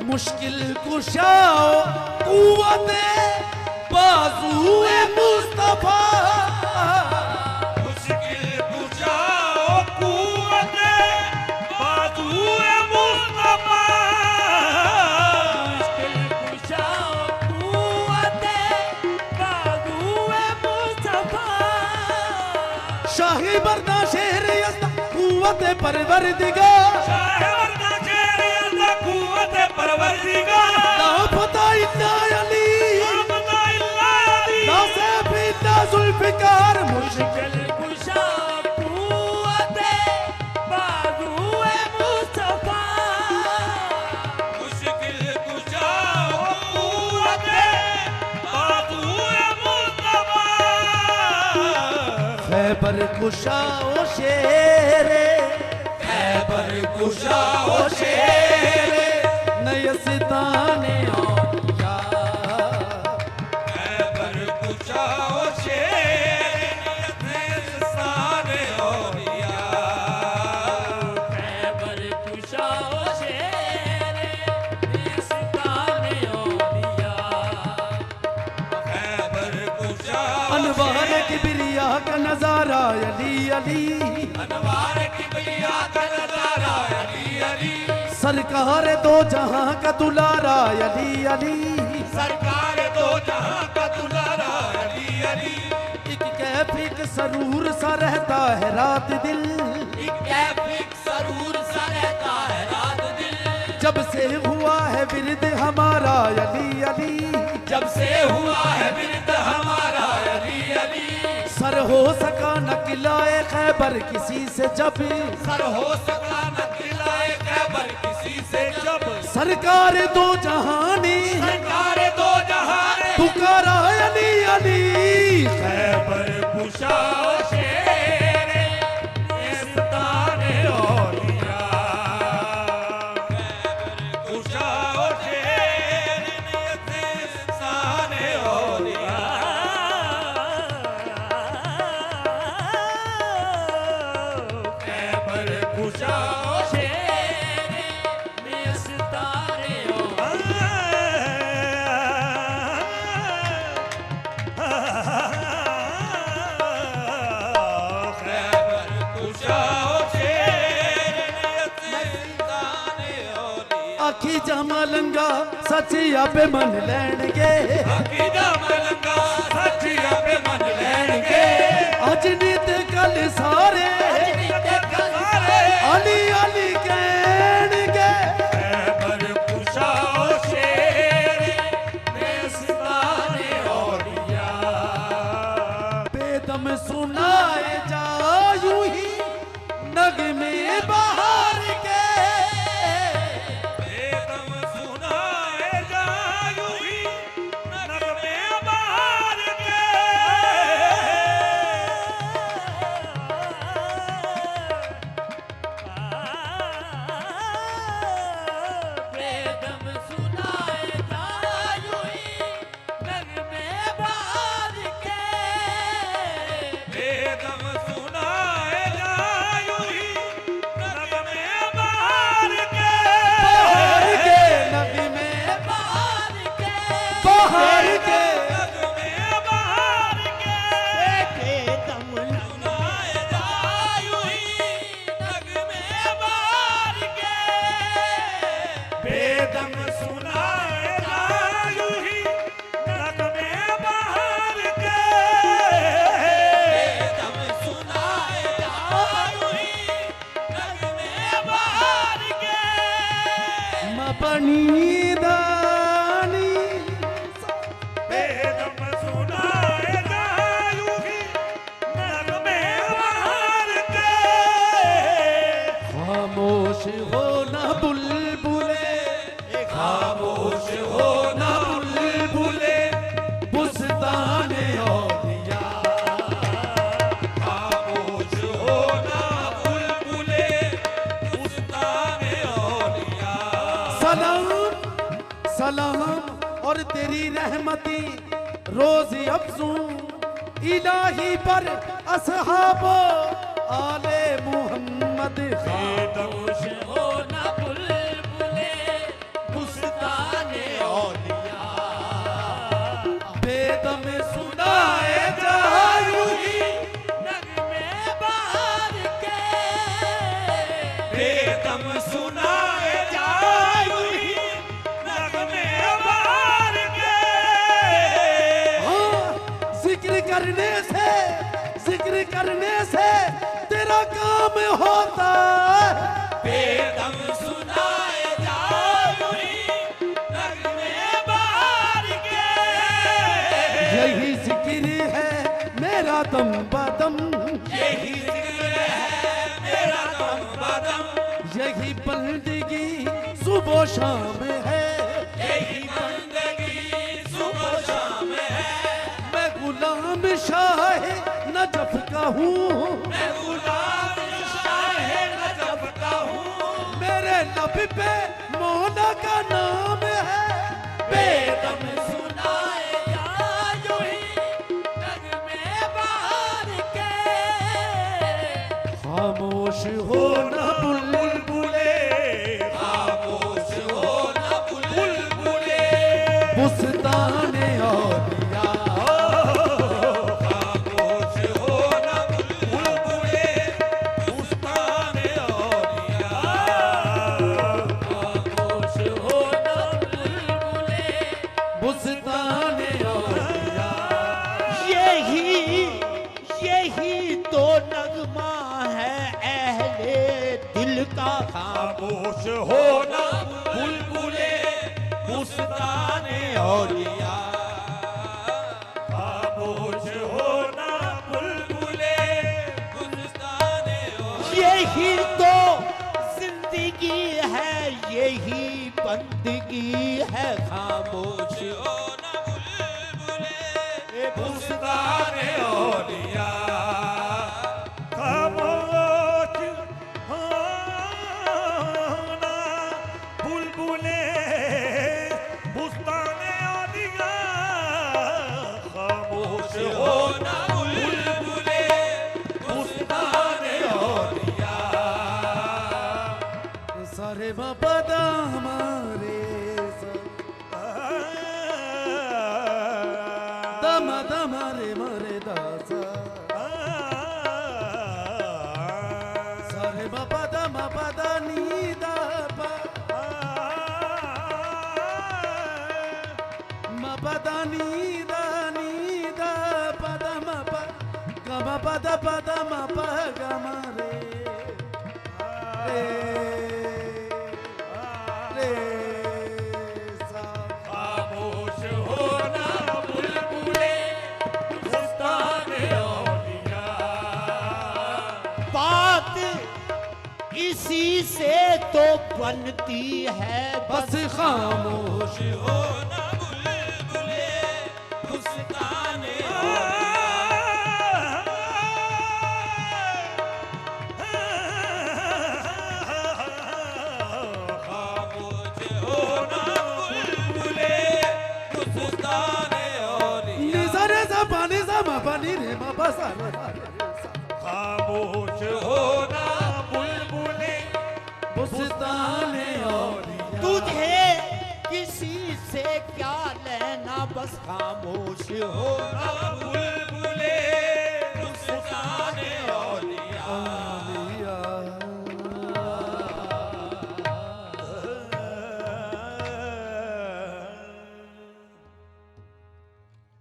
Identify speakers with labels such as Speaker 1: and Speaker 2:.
Speaker 1: मुश्किल कुशाओ कुव्वते बाज़ुए मुस्तफा,
Speaker 2: मुश्किल कुशाओ कुव्वते बाज़ुए मुस्तफा,
Speaker 3: मुश्किल कुशाओ कुव्वते बाज़ुए मुस्तफा।
Speaker 1: शाही बरदा शेर यज़्दा कुव्वते परवरदिगार,
Speaker 2: शाहवरदा शेर यज़्दा कुव्वते परवरदिगार,
Speaker 1: ना फता इल्ला अली,
Speaker 2: ना इल्ला अली,
Speaker 1: ना सैफ इल्ला ज़ुल्फ़िकार।
Speaker 3: मुश्किल कुशाओ कुव्वते बाज़ुए मुस्तफा,
Speaker 2: मुश्किल कुशाओ कुव्वते बाज़ुए मुस्तफा,
Speaker 1: खैबर कुशाओ शेरे,
Speaker 2: खैबर कुशाओ शेर,
Speaker 1: नयस्ताने औलिया,
Speaker 2: खैबर कुशाओ शेर, नयस्ताने औलिया,
Speaker 3: खैबर कुशाओ शेर निस्ताने औलिया,
Speaker 2: खैबर कुशाओ
Speaker 1: अनवार किबरिया का नजारा अली अली,
Speaker 2: अनवार किबरिया का नज़ारा अली अली,
Speaker 1: सरकार दो जहां का दुलारा अली अली,
Speaker 2: सरकार दो जहां का दुलारा अली अली,
Speaker 1: एक कैफ एक सरूर सा रहता है रात दिल,
Speaker 3: एक कैफिक सरूर सा रहता है रात दिल,
Speaker 1: जब से हुआ है विरद हमारा अली अली,
Speaker 2: जब से हुआ है विरद हमारा अली अली,
Speaker 1: सर हो सका न किलाए खैबर किसी से जब,
Speaker 2: सर हो सका न दिलाए खैबर किसी से जब,
Speaker 1: सरकार दो जहानी
Speaker 2: सरकार दो जहां
Speaker 1: पुकारा अली अली,
Speaker 2: खैबर कुशाओ शेर निस्ताने औलिया, खैबर कुशाओ शेर निस्ताने औलिया, खैबर कुशाओ
Speaker 3: शेर निस्ताने
Speaker 2: खैबर कुशाओ शेर निस्ताने औलिया,
Speaker 1: आखी जामा लंगा सचिया पे मन लैणगे,
Speaker 2: अकीदा मलंगा सच्चिया पे मन लैणगे,
Speaker 1: अज नित कल सारे अली अली कहणगे,
Speaker 2: खैबर कुशाओ शेर निस्ताने औलिया,
Speaker 1: बेदम सुनाए जा यूं ही नगमे बहार के,
Speaker 2: बेदम सुनाए जा यूं ही नगमे बहार के,
Speaker 3: बेदम सुनाए जायूं ही नगमे बहार के,
Speaker 2: बेदम सुनाए जा यूं ही नगमे बहार के,
Speaker 1: बहार के नगमे
Speaker 3: बहार के,
Speaker 1: बहार के,
Speaker 2: नगमे बहार के,
Speaker 3: बेदम
Speaker 2: सुनाए जा यूं ही नगमे बहार के, बेदम सुनाए जा यूं ही नगमे बहार के, बेदम सुनाए जा यूं ही नगमे बहार के,
Speaker 1: मपनी दानी
Speaker 2: बेदम सुनाए जा यूं ही नगमे बहार के,
Speaker 1: खामोश हो ना बुलबुले,
Speaker 2: खामोश हो ना बुलबुले,
Speaker 1: बुस्ताने औलिया,
Speaker 2: खामोश हो ना बुलबुले, बुस्ताने औलिया,
Speaker 1: सलाम सलाम और तेरी रहमती रोज अफजू इलाही पर असहाबो आले मुहम्मद
Speaker 2: बेदम
Speaker 3: हो ना बुलबुले बुस्ताने
Speaker 1: जिक्र करने से तेरा काम होता है।
Speaker 3: बेदम सुनाए जाओ ही नगमे बाहर के।
Speaker 1: यही जिक्र है मेरा दम बदम,
Speaker 3: यही जिक्र है मेरा दम बदम,
Speaker 1: यही बंदगी सुबह शाम है।
Speaker 3: यही बंदगी सुबह शाम है।
Speaker 1: मैं गुलाम शाह नजफ का हूँ,
Speaker 3: मैं गुलाम शाह नजफ का हूँ।
Speaker 1: मेरे लब पे मौला का नाम है।
Speaker 3: बेदम सुनाए जाओ ही नगमे बाहर के।
Speaker 1: खामोश हो न बुलबुले,
Speaker 3: खामोश हो न बुलबुले।
Speaker 1: बुस्ताने औलिया,
Speaker 3: खामोश हो न बुलबुले। बुस्ताने औलिया। खामोश हो न बुलबुले।
Speaker 1: बुस्ताने औलिया।
Speaker 4: यही तो नगमा है अहले दिल का।
Speaker 2: खामोश हो ना
Speaker 3: बुलबुले बुस्ताने औलिया।
Speaker 2: खामोश हो ना
Speaker 3: बुलबुले बुस्ताने औलिया।
Speaker 4: यही तो जिंदगी है, यही बंदगी है।
Speaker 3: खामोश हो न बुलबुले बुस्ताने औलिया।
Speaker 2: खामोश हो ना बुलबुले बुस्ताने औलिया। खामोश
Speaker 3: हो न बुलबुले बुस्ताने औलिया।
Speaker 1: सारे बाबा हमारे दम दम रे मरे दासा। सारे बाबा दम पदा नी दा पा, म पदा नी दा पदा म प गम पदा पदा म प गम रे रे सा।
Speaker 2: खामोश हो ना बुलबुले बुस्ताने औलिया।
Speaker 4: बात इसी से तो बनती है
Speaker 1: बस खामोश
Speaker 3: हो न बुलबुले बुस्ताने औलिया। खामोश हो न बुलबुले बुस्ताने औलिया।
Speaker 1: निजा रे सा पानी सा म पानी रे म प सा रे सा रे सा।
Speaker 2: खामोश हो ना बुलबुले
Speaker 1: बुस्ताने औलिया।
Speaker 4: तुझे किसी से क्या लेना, बस खामोश हो
Speaker 3: हो न बुलबुले